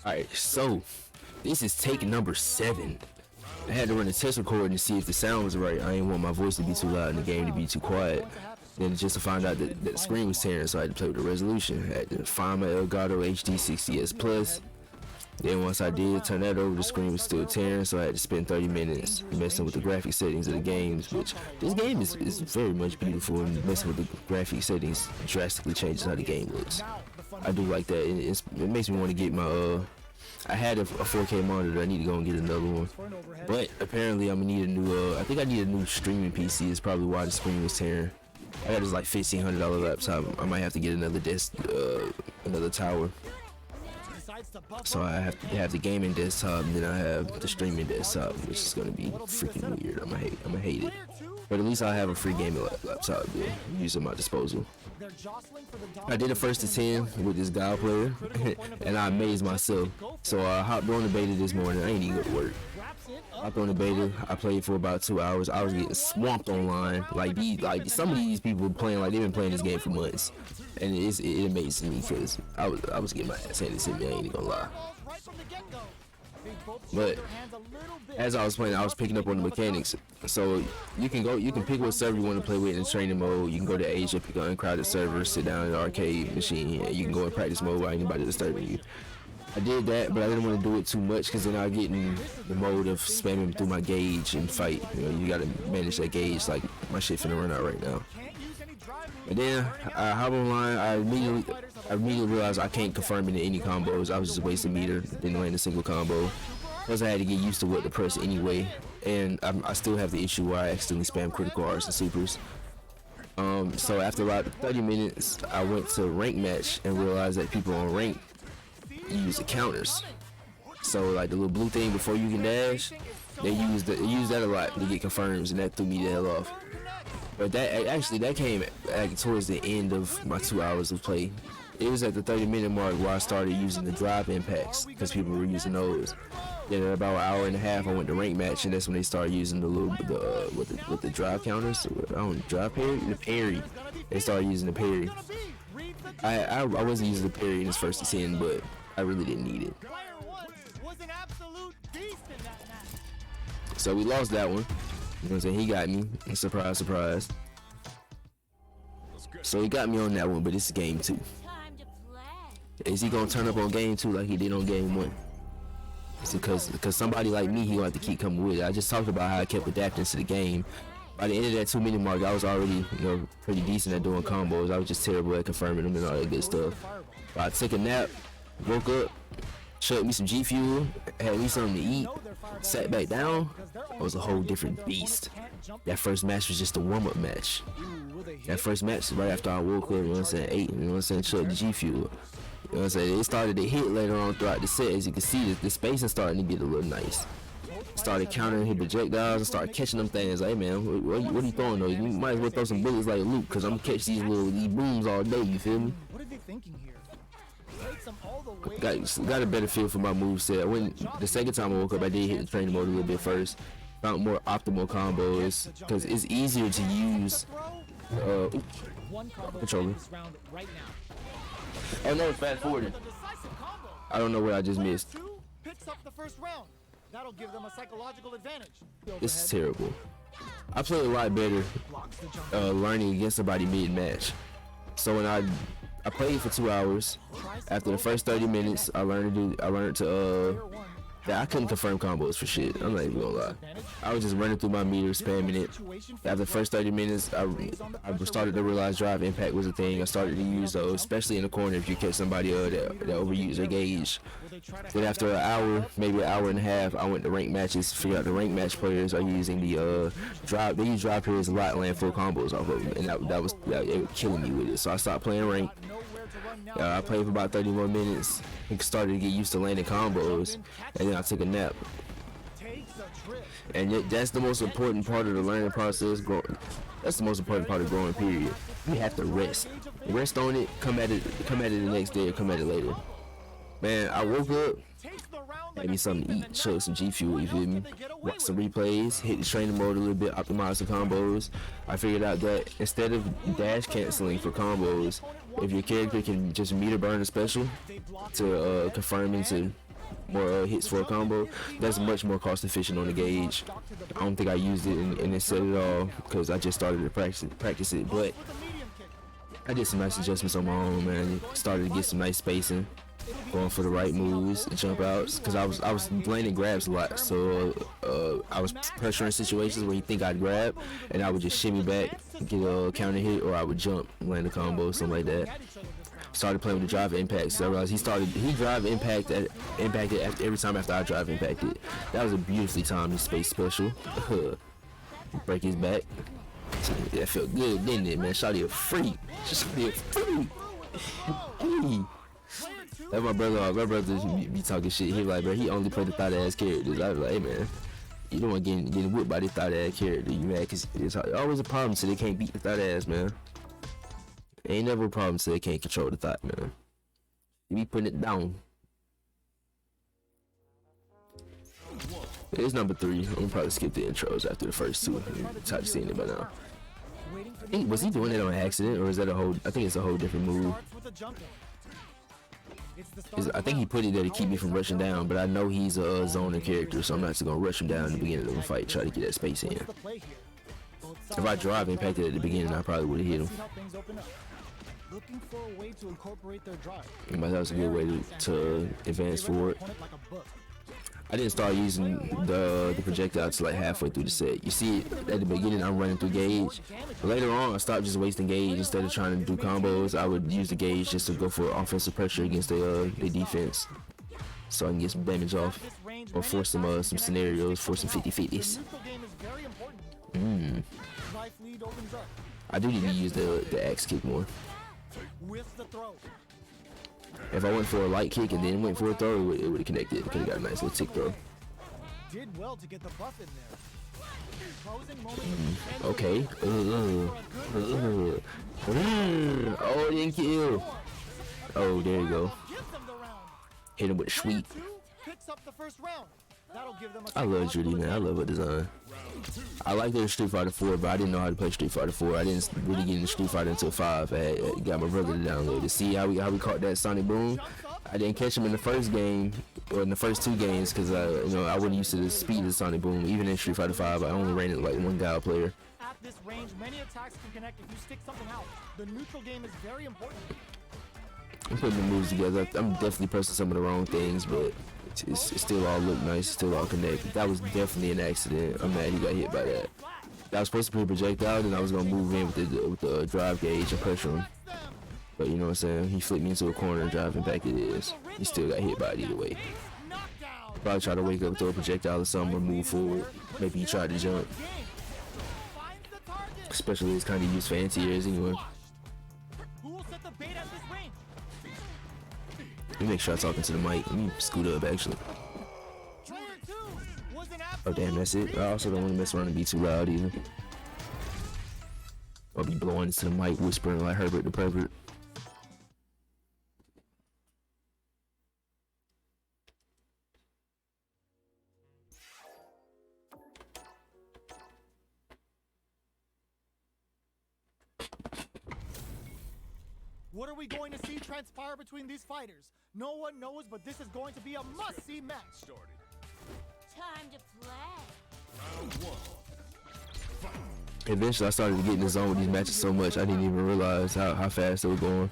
Alright, so this is take number 7. I had to run a test recording to see if the sound was right. I didn't want my voice to be too loud and the game to be too quiet. Then just to find out that the screen was tearing, so I had to play with the resolution. I had to find my Elgato HD 60s Plus. Then once I did turn that over, the screen was still tearing, so I had to spend 30 minutes messing with the graphic settings of the games, which this game is very much beautiful, and messing with the graphic settings drastically changes how the game looks. I do like that. It makes me want to get my I had a 4K monitor. I need to go and get another one, but apparently I'm gonna need a new I think I need a new streaming PC. Is probably why the screen was tearing. I got this like $1,500 laptop. I might have to get another desk, another tower. So I have the gaming desktop, and then I have the streaming desktop, which is gonna be freaking weird. I'm gonna hate it. But at least I have a free gaming laptop to use at my disposal. I did a first to 10 with this guy player, and I amazed myself. So I hopped on the beta this morning. I ain't even go to work. Hopped on the beta. I played for about 2 hours. I was getting swamped online. Like some of these people playing like they've been playing this game for months, and it amazes me because I was getting my ass handed to me. I ain't even gonna lie. But as I was playing, I was picking up on the mechanics. So you can pick what server you want to play with in training mode. You can go to Asia, pick an uncrowded server, sit down in an arcade machine, and you can go in practice mode without anybody disturbing you. I did that, but I didn't want to do it too much because then I get in the mode of spamming through my gauge and fight. You know, you gotta manage that gauge. Like my shit finna run out right now. And then I hop online. I immediately realized I can't confirm into any combos. I was just wasting meter, didn't land a single combo. Plus I had to get used to what to press anyway, and I still have the issue where I accidentally spam critical R's and supers. So after about 30 minutes, I went to rank match and realized that people on rank use the counters. So like the little blue thing before you can dash, they use that a lot to get confirms, and that threw me the hell off. But that came towards the end of my 2 hours of play. It was at the 30-minute mark where I started using the drop impacts because people were using those. Then at about an hour and a half, I went to rank match, and that's when they started using with the drive counters. I don't drive parry, the parry. They started using the parry. I wasn't using the parry in this first to 10, but I really didn't need it. So we lost that one. You know what I'm saying? He got me. Surprise, surprise. So he got me on that one, but it's game 2. Is he gonna turn up on game 2 like he did on game 1? Because somebody like me, he gonna have to keep coming with it. I just talked about how I kept adapting to the game. By the end of that 2-minute mark, I was already, pretty decent at doing combos. I was just terrible at confirming them and all that good stuff. But I took a nap, woke up, chucked me some G Fuel, had me something to eat, sat back down. I was a whole different beast. That first match was just a warm-up match. That first match right after I woke up, you know what I'm saying, ate, you know what I'm saying, chucked the G Fuel. You know what I'm saying? It started to hit later on throughout the set. As you can see, the spacing starting to get a little nice. Started countering his projectiles and started catching them things. Like, hey man, what are you throwing though? You might as well throw some bullets like Luke, cause I'm gonna catch these booms all day. You feel me? What are they thinking here? Got a better feel for my moveset. The second time I woke up, I did hit the training mode a little bit first. Found more optimal combos because it's easier to use. Controller. Oh no, it's fast forwarding. I don't know what I just missed. That'll give them a psychological advantage. This is terrible. I play a lot better learning against somebody mid-match. So when I played for 2 hours. After the first 30 minutes, I learned that I couldn't confirm combos for shit. I'm not even gonna lie. I was just running through my meter, spamming it. After the first 30 minutes, I started to realize drive impact was a thing. I started to use those, especially in the corner if you catch somebody that overuse their gauge. Then after an hour, maybe an hour and a half, I went to rank matches. Figure out the rank match players are using the drive. They use drive periods a lot, land full combos off of them, and that was killing me with it. So I stopped playing rank. I played for about 30 more minutes and started to get used to landing combos, and then I took a nap. And that's the most important part of the learning process. That's the most important part of growing, period. You have to rest on it, come at it the next day, or come at it later. Man, I woke up, Takes the round had like me a something to thief in eat, the chug night. some G Fuel, you What feel else me? can they get away Watch some with? replays, hit the training mode a little bit, optimize the combos. I figured out that instead of dash canceling for combos, if your character can just meter burn a special They block to confirm into more hits for a combo, that's much more cost efficient on the gauge. I don't think I used it in this set at all because I just started to practice it, but with a medium kick. I did some nice adjustments on my own, man. Started to get some nice spacing, going for the right moves, jump outs, because I was landing grabs a lot. So I was pressuring situations where he think I'd grab, and I would just shimmy back, get a counter hit, or I would jump, land a combo, something like that. Started playing with the drive impact, so I realized he drive impacted after every time after I drive impacted. That was a beautifully timed space special. Break his back. That felt good, didn't it, man? Shawty a freak. Shawty a freak. Hey. That's my brother. My brother be talking shit. He like, bro, he only play the thought ass characters. I was like, hey, man, you don't want getting whipped by the thought ass character. You mad? Cause it's always a problem so they can't beat the thought ass, man. Ain't never a problem so they can't control the thought, man. You be putting it down. It's number 3. I'm gonna probably skip the intros after the first 2. I'm tired of seeing it by now. Was he doing it on accident, or is that a whole? I think it's a whole different move. I think he put it there to keep me from rushing down, but I know he's a zoner character, so I'm not just gonna rush him down in the beginning of the fight, try to get that space in. If I drive impacted at the beginning, I probably would have hit him. Looking for a way to incorporate their drive. But that was a good way to advance forward. I didn't start using the projectile till like halfway through the set. You see, at the beginning I'm running through gauge. But later on, I stopped just wasting gauge. Instead of trying to do combos, I would use the gauge just to go for offensive pressure against their defense, so I can get some damage off or force some scenarios for some 50-50s. I do need to use the axe kick more. If I went for a light kick and then went for a throw, it would have connected. It could have got a nice little tick throw. Did well to get the buff in there. Okay. Oh, it didn't kill. Oh, there you go. Hit him with the sweep. I love Judy, man. I love her design. I like her in Street Fighter 4, but I didn't know how to play Street Fighter 4. I didn't really get into Street Fighter until 5. I got my brother to download to see how we caught that Sonic Boom. I didn't catch him in the first game or in the first 2 games because I wasn't used to the speed of Sonic Boom. Even in Street Fighter 5, I only ran it like one guy player. At this range, many attacks can connect if you stick something out. The neutral game is very important. I'm putting the moves together. I'm definitely pressing some of the wrong things, but it still all look nice, still all connect. That was definitely an accident. I'm mad he got hit by that. That was supposed to be a projectile, and I was gonna move in with the drive gauge and pressure him. But you know what I'm saying? He flipped me into a corner and driving back it is. He still got hit by it either way. Probably try to wake up, throw a projectile or something, or move forward. Maybe he tried to jump. Especially it's kind of used for anti-airs anyway. Let me make sure I'm talking to the mic. Let me scoot up actually. Oh damn, that's it. I also don't want to mess around and be too loud either. I'll be blowing into the mic, whispering like Herbert the Pervert. What are we going to see transpire between these fighters? No one knows, but this is going to be a must-see match. Time to play. Eventually, I started to get in the zone with these matches so much, I didn't even realize how fast they were going.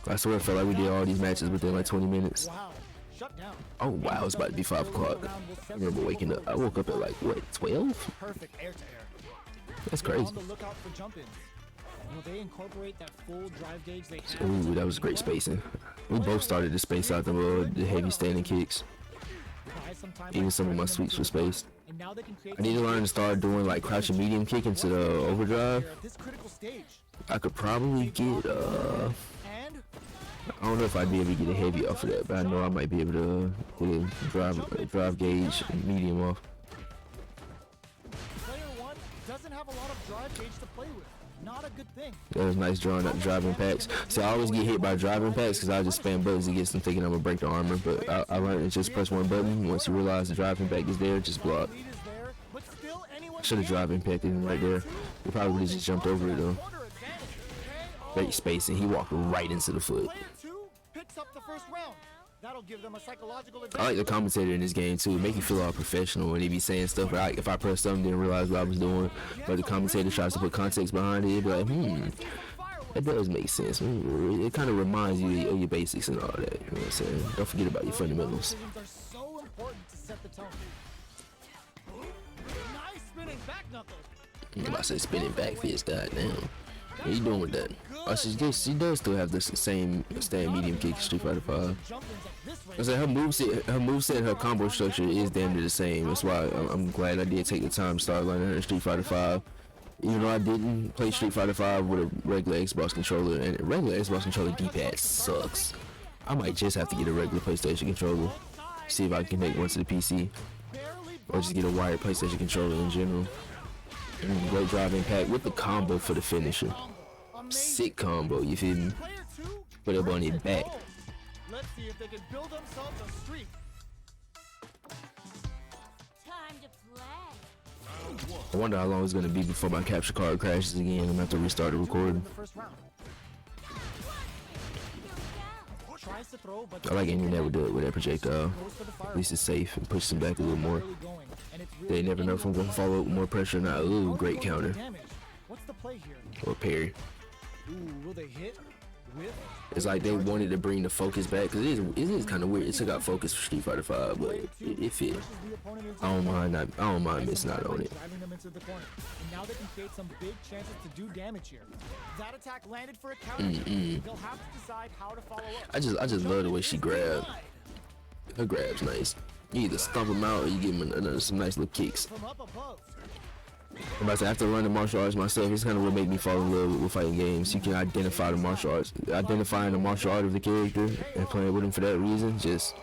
I swear I felt like we did all these matches within like 20 minutes. Wow. Shut down. Oh wow, it's about to be 5 o'clock. I remember waking up. I woke up at like, what, 12? Perfect air-to-air. That's crazy. On the lookout for jump-ins. Will they incorporate that full drive gauge they have? Ooh, that was great spacing. We both started to space out the heavy standing kicks. Even some of my sweeps were spaced. I need to learn to start doing like crouching medium kick into the overdrive. I could probably get I don't know if I'd be able to get a heavy off of that, but I know I might be able to drive gauge medium off. Player 1 doesn't have a lot of drive gauge to play with. Not a good thing. That was nice drawing up drive impacts. See, I always get hit by drive impacts because I just spam buttons against them thinking I'm gonna break the armor. But I learned to just press one button. Once you realize the drive impact is there, just block. Lead is there, but still anyone Should have drive impacted him right there. He probably would have just jumped over it though. corner advantage. Okay, Great space, and he walked right into the foot. Player 2 picks up the first round. That'll give them a psychological I like advantage. the commentator in this game too. Make you feel all professional when they be saying stuff. Like if I pressed something, didn't realize what I was doing, but the commentator tries to put context behind it, be like, that does make sense. It kind of reminds you of your basics and all that. You know what I'm saying? Don't forget about your fundamentals. Decisions are so important to set the tone. Nice spinning back knuckle. I'm about to say spinning back fist. Goddamn. What you doing with that? Oh, she does still have the same stand medium kick Street Fighter 5. I said her moveset, her combo structure is damn near the same. That's why I'm glad I did take the time to start learning her in Street Fighter 5. Even though I didn't play Street Fighter 5 with a regular Xbox controller, and regular Xbox controller D-pad sucks. I might just have to get a regular PlayStation controller, see if I can connect one to the PC, or just get a wired PlayStation controller in general. Great drive impact with the combo for the finisher. Sick combo, you feel me? Player 2 Put up on his back. Let's see if they can build themselves a streak. Time to play. I wonder how long it's gonna be before my capture card crashes again. I'm gonna have to restart the recording. In the first round. Tries to throw, but I like ending that with that projectile. goes for the fire. At least it's safe and pushes him back a little more. Really going, and it's They really never know if I'm gonna follow up with more pressure or not. Ooh, great counter. damage. What's the play here? Or parry. Ooh, will they hit? With? It's like they wanted to bring the focus back because it is kind of weird. It took out focus for Street Fighter 5, but it fit. Pushes the opponent into I don't the corner. mind. I don't mind missing out on it. Driving them into the corner. And now they can create some big chances to do damage here. That attack landed for a counter. They'll have to decide how to follow up. I just love the way she grabbed. Her grab's nice. You either stomp him out or you give him some nice little kicks. From up above. I'm about to say, after learning martial arts myself, it's kind of what made me fall in love with fighting games. You can identify the martial arts, identifying the martial art of the character and playing with him for that reason. Just,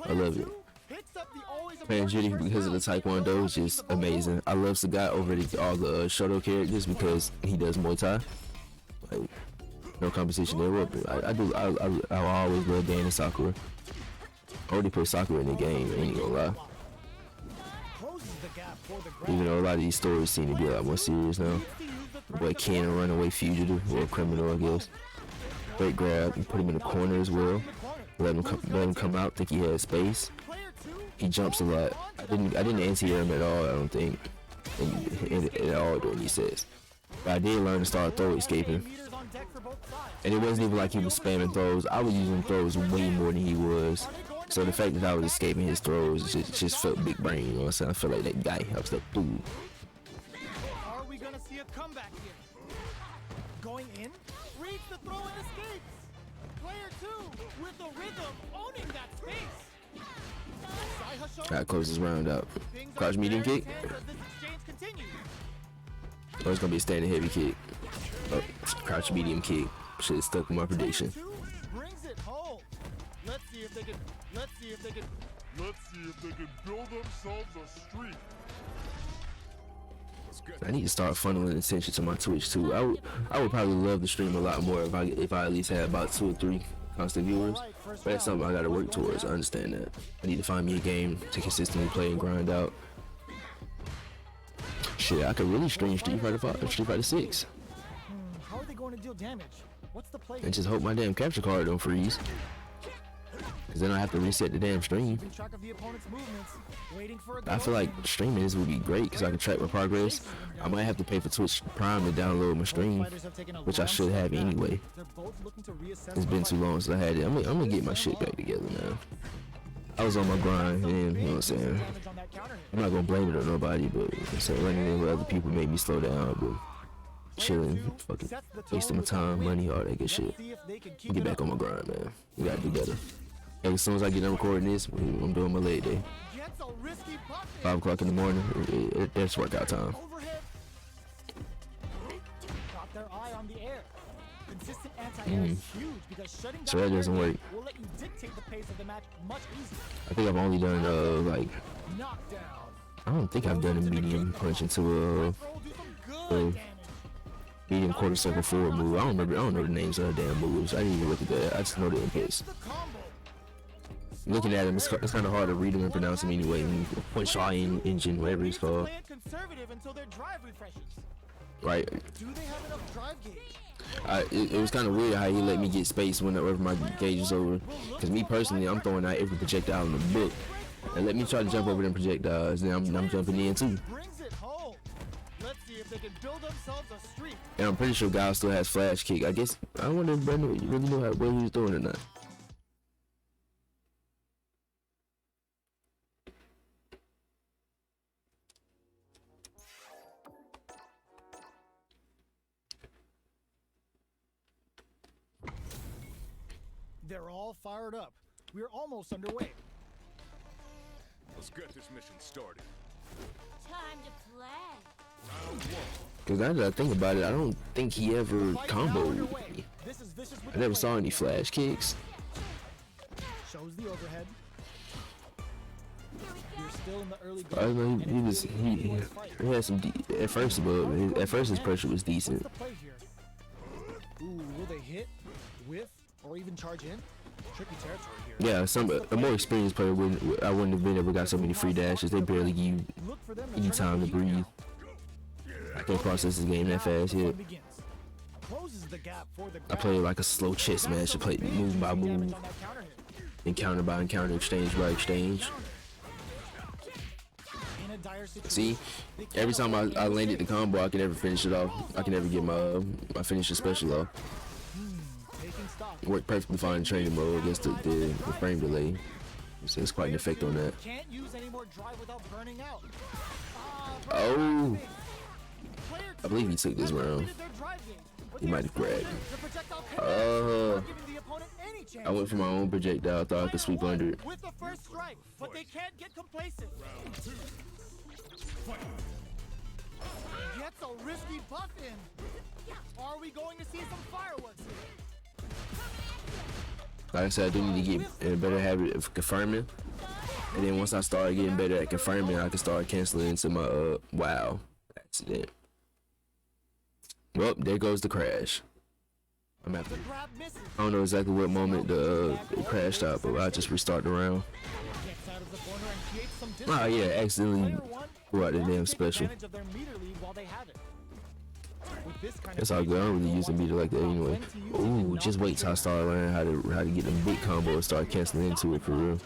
I love it. Hits up the always Playing Judy because of the Taekwondo is just amazing. I love Sagat over all the Shoto characters because he does Muay Thai. Like, no competition there. I always love Dan and Sakura. I already put Sakura in the game, I ain't gonna lie. closes the gap for the grab. Even though a lot of these stories seem to be a lot more serious now. Boy Ken, a runaway fugitive or a criminal, I guess. Great grab and put him in the corner as well. Let him come out. Think he had space. Player 2 He jumps a lot. I didn't anti-air him at all. I don't think at all during these sets. But I did learn to start throw escaping. meters on deck for both sides. And it wasn't even like he was spamming throws. I was using throws way more than he was. So the fact that I was escaping his throws just felt big brain. You know what I'm saying? I felt like that guy. I was like, ooh. Are we gonna see a comeback here? Going in, reads the throw and escapes. Player 2 with the rhythm, owning that space. Sai Hasho, Gotta close this round out. things are Crouch medium very kick. tense as this exchange continues. Oh, it's gonna be a standing heavy kick. Oh, crouch medium kick. Shit stuck with my prediction. Player 2 brings it home. Let's see if they can build themselves a streak. I need to start funneling attention to my Twitch too. I would probably love to stream a lot more if I at least had about 2 or 3 constant viewers. But that's something I gotta work towards. I understand that. I need to find me a game to consistently play and grind out. Shit, I could really stream Street Fighter 5, Street Fighter 6, How are they going to deal damage? What's the play? and just hope my damn capture card don't freeze. Cause then I have to reset the damn stream. Keeping track of the opponent's movements, waiting for a I feel like streaming this would be great because I can track my progress. I might have to pay for Twitch Prime to download my stream, which I should have anyway. They're both looking to reassess It's been too long since I had it. I'm gonna get my shit back together now. I was on my grind, and you know what I'm saying. damage on that counter hit. I'm not gonna blame it on nobody, but running in with other people made me slow down. But chilling, fucking wasting my time, money, all that good shit. See if they can keep Get it back up. on my grind, man. We gotta do better. And as soon as I get done recording this, I'm doing my leg day. Gets a risky pop 5 o'clock in the morning. It's workout time. overhead. Got their eye on the air. Consistent anti-air is huge because shutting down So that the doesn't air work. will let you dictate the pace of the match much easier. I think I've only done like Knockdown. I don't think I've done a medium punch into Throw do some good damage. medium quarter circle forward move. I don't know the names of the damn moves. I didn't even look at that. I just know the inputs. The combo. Looking at them, it's kind of hard to read them and pronounce them anyway. Point Shine Engine, whatever it's called. Play it conservative until their drive refreshes. Right. Do they have enough drive gauge? It was kind of weird how he let me get space whenever my gauge is over. Because me personally, I'm throwing out every projectile in the book. And let me try to jump over them projectiles, then I'm jumping in too. Brings it home. Let's see if they can build themselves a streak. And I'm pretty sure Guile still has flash kick. I guess I wonder if Brandon really knew what he was doing or not. They're all fired up. We're almost underway. Let's get this mission started. Time to play. Because now that I think about it, I don't think he ever Fight now comboed underway. me. This is vicious with I the never blade. saw any flash kicks. Shows the overhead. You're still in the early I going. know he had some at first, but at first his pressure was What's decent. the play here? Ooh, will they hit, whiff, or even charge in? Tricky territory here. Yeah, a more experienced player I wouldn't have been able to got so many free dashes. They barely give you Look for them to any turn time to the heat breathe. now. I can't process this game that fast Now the yet. fun begins. Closes the gap for the I play like a slow chess match. I play move by move, encounter by encounter, exchange by exchange. See, every time I landed the combo, I can never finish it off. I can never get my finisher special off. It worked perfectly fine in training mode against the frame delay. So it's quite an effect on that. Can't use any more drive without burning out. Oh, I believe he took this round. He might have grabbed. I went for my own projectile. Thought I could sweep under it. With the first strike, but they can't get complacent. Gets a risky buff in. Are we going to see some fireworks here? Like I said, I do need to get in a better habit of confirming. And then once I start getting better at confirming, I can start canceling into my wow accident. Well, there goes the crash. I'm after. I don't know exactly what moment it crashed out, but I just restart the round. Oh yeah, accidentally blew out the damn special. It's all good. I don't really use the meter like that anyway. Ooh, just wait till I start learning how to get them big combo and start canceling into it for real.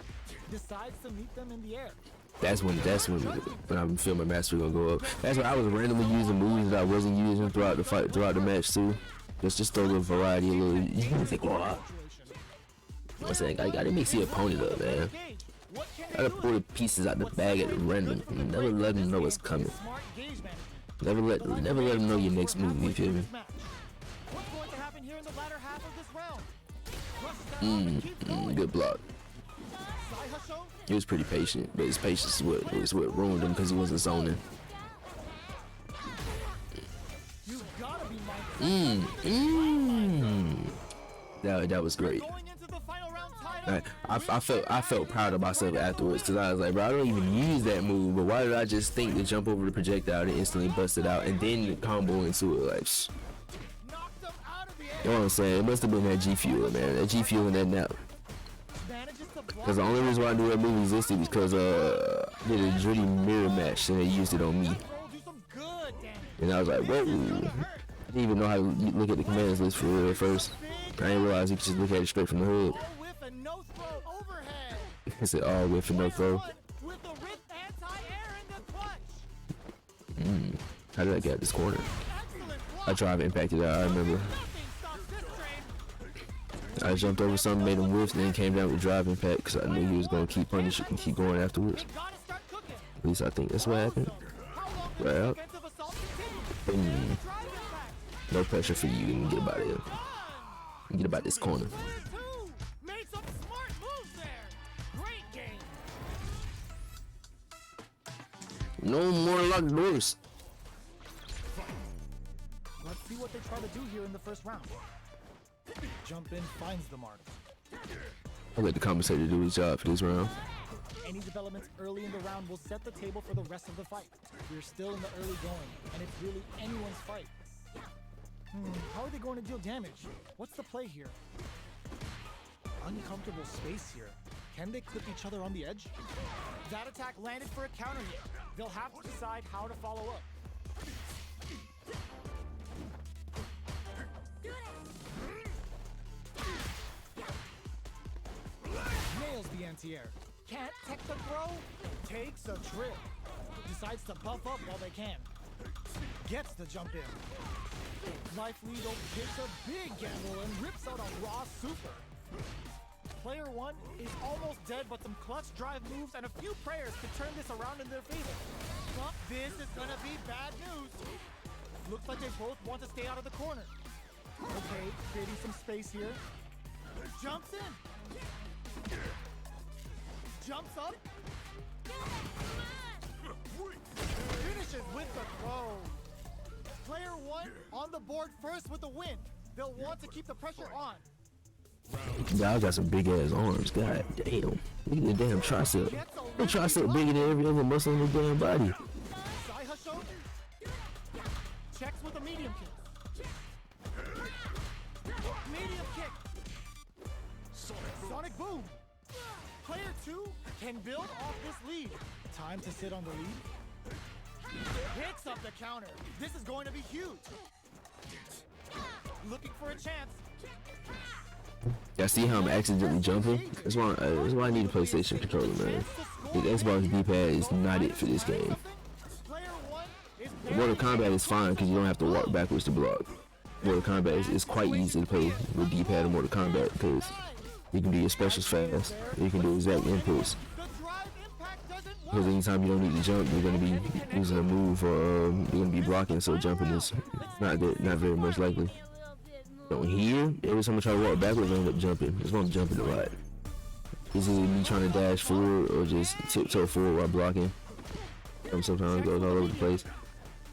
That's when I feel my mastery gonna go up. That's when I was randomly using moves that I wasn't using throughout the fight, throughout the match too. Just throw a little variety, a little. You can think, wow. I'm saying I gotta mix the opponent up, man. I gotta pull the pieces out the bag at random. Never let them know what's coming. Never let them know your next move. You feel me? Good block. He was pretty patient, but his patience is what ruined him because he wasn't zoning. That was great. I felt proud of myself afterwards because I was like, bro, I don't even use that move, but why did I just think to jump over the projectile and instantly bust it out and then combo into it? Like, you know what I'm saying? It must have been that G Fuel, man. That G Fuel and that nap. Because the only reason why I knew that move existed was because I did a Dritty mirror match and they used it on me. And I was like, whoa. I didn't even know how to look at the commands list for real at first. I didn't realize you could just look at it straight from the hood. I said all whiff and no throw. How did I get this corner? I drive impacted out, I remember. I jumped over something, made him whiff, then came down with drive impact because I knew he was going to keep punishing and keep going afterwards. At least I think that's what happened. Right out. No pressure for you. You can get about it. Get about this corner. No more locked doors. Let's see what they try to do here in the first round. Jump in finds the mark. I'll let the commentator do his job for this round. Any developments early in the round will set the table for the rest of the fight. We're still in the early going, and it's really anyone's fight. How are they going to deal damage? What's the play here? Uncomfortable space here. Can they clip each other on the edge? That attack landed for a counter hit. They'll have to decide how to follow up. Nails the anti-air. Can't tech the throw. Takes a trip. Decides to buff up while they can. Gets the jump in. Life Leader takes a big gamble and rips out a raw super. Player 1 is almost dead, but some clutch drive moves and a few prayers could turn this around in their favor. But this is gonna be bad news. Looks like they both want to stay out of the corner. Okay, creating some space here. Jumps in. Jumps up. Finishes with the throw. Player 1 on the board first with the win. They'll want to keep the pressure on. Y'all got some big ass arms. God damn. Look at the damn tricep. The tricep bigger than every other muscle in the damn body. Sai Hasho checks with a medium kick. Medium kick. Sonic boom. Player 2 can build off this lead. Time to sit on the lead. Hits up the counter. This is going to be huge. Looking for a chance. Y'all see how I'm accidentally jumping? That's why I need a PlayStation controller, man. The Xbox D-pad is not it for this game. Mortal Kombat is fine because you don't have to walk backwards to block. Mortal Kombat is quite easy to play with D-pad in Mortal Kombat because you can do your specials fast. You can do exact inputs. Because anytime you don't need to jump, you're going to be using a move or you're going to be blocking, so jumping is not very much likely. So here, every time I try to walk backwards, I end up jumping. That's why I'm jumping a lot. This is me trying to dash forward or just tiptoe forward while blocking. Sometimes it goes all over the place.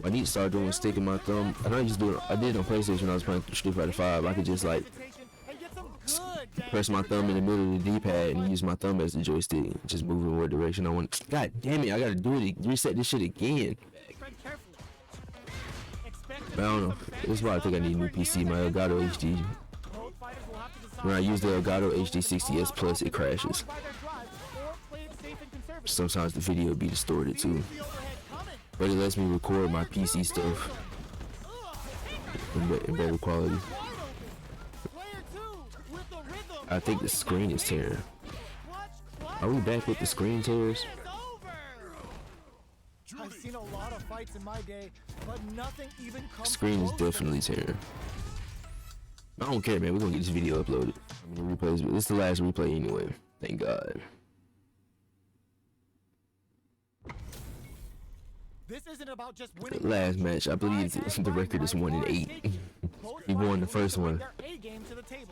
I need to start doing sticking my thumb. I did it on PlayStation when I was playing Street Fighter 5. I could just like press my thumb in the middle of the D-pad and use my thumb as the joystick, just move in what direction I want. God damn it, I gotta do it, reset this shit again. I don't know. This is why I think I need a new PC. My Elgato HD. When I use the Elgato HD 60s Plus, it crashes. Sometimes the video be distorted too. But it lets me record my PC stuff in better quality. I think the screen is tearing. Are we back with the screen tears? I've seen a lot of fights in my day, but nothing even comes Screen is definitely tearing. I don't care, man. We're gonna get this video uploaded. I mean, replays, but this is the last replay anyway. Thank God. This isn't about just winning. Last match, I believe the record is 1-8. He won the first one. Time to play.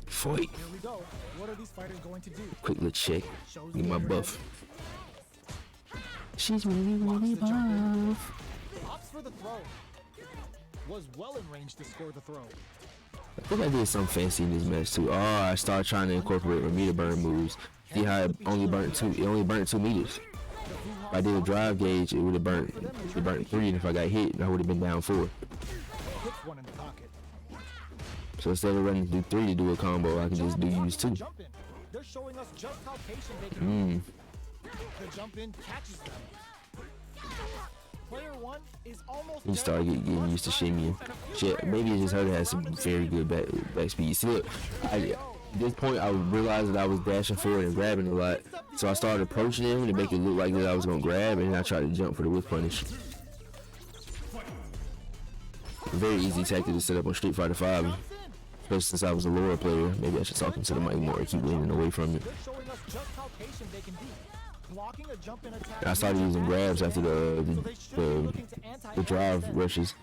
Fight. Here we go. What are these fighters going to do? Quick little check. Get my buff. She's really buff. Opts for the throw. Was well in range to score the throw. I think I did something fancy in this match too. Oh, I started trying to incorporate my meter burn moves. See how it only burnt 2 meters. If I did a drive gauge, it would have burnt 3, and if I got hit, I would have been down 4. Hits one in the pocket. So instead of running through 3 to do a combo, I can just use 2. They're showing us just how patient they can be. The jump in catches them. Player 1 is almost You start getting used to shimmying. Shit, maybe it's just her that has some very good back speed. See, look, at this point, I realized that I was dashing forward and grabbing a lot. So I started approaching him to make it look like that I was going to grab, and then I tried to jump for the whip punish. Very easy tactic to set up on Street Fighter 5. Especially since I was a lower player. Maybe I should talk into the mic more and keep leaning away from it. I started using grabs after the drive rushes.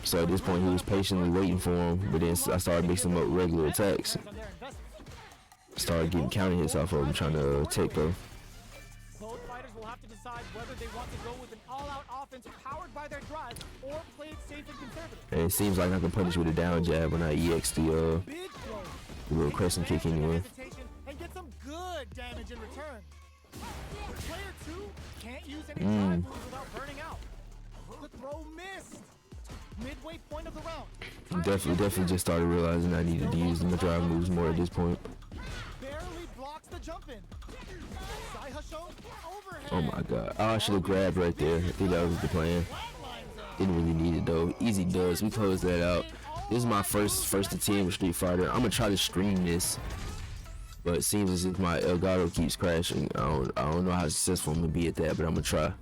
So at this point he was patiently waiting for him, but then I started mixing up regular attacks. Started getting counter hits off of him, trying to take though. Both fighters will have to decide whether they want to go with an all-out offense powered by their drive or play it safe and conservative. And it seems like I can punish with a down jab when I EX the little crescent kick anyway. And get some good damage in return. Player 2 can't use any drive moves without burning out. The throw missed. Midway point of the round. Definitely just started realizing I needed to use my drive moves more at this point. Barely blocks the jump in. Saihasho overhead. Oh my god. Oh, I should have grabbed right there. I think that was the plan. Didn't really need it though. Easy does. We closed that out. This is my first attempt with Street Fighter. I'm gonna try to stream this, but it seems as if my Elgato keeps crashing. I don't know how successful I'm gonna be at that, but I'm gonna try.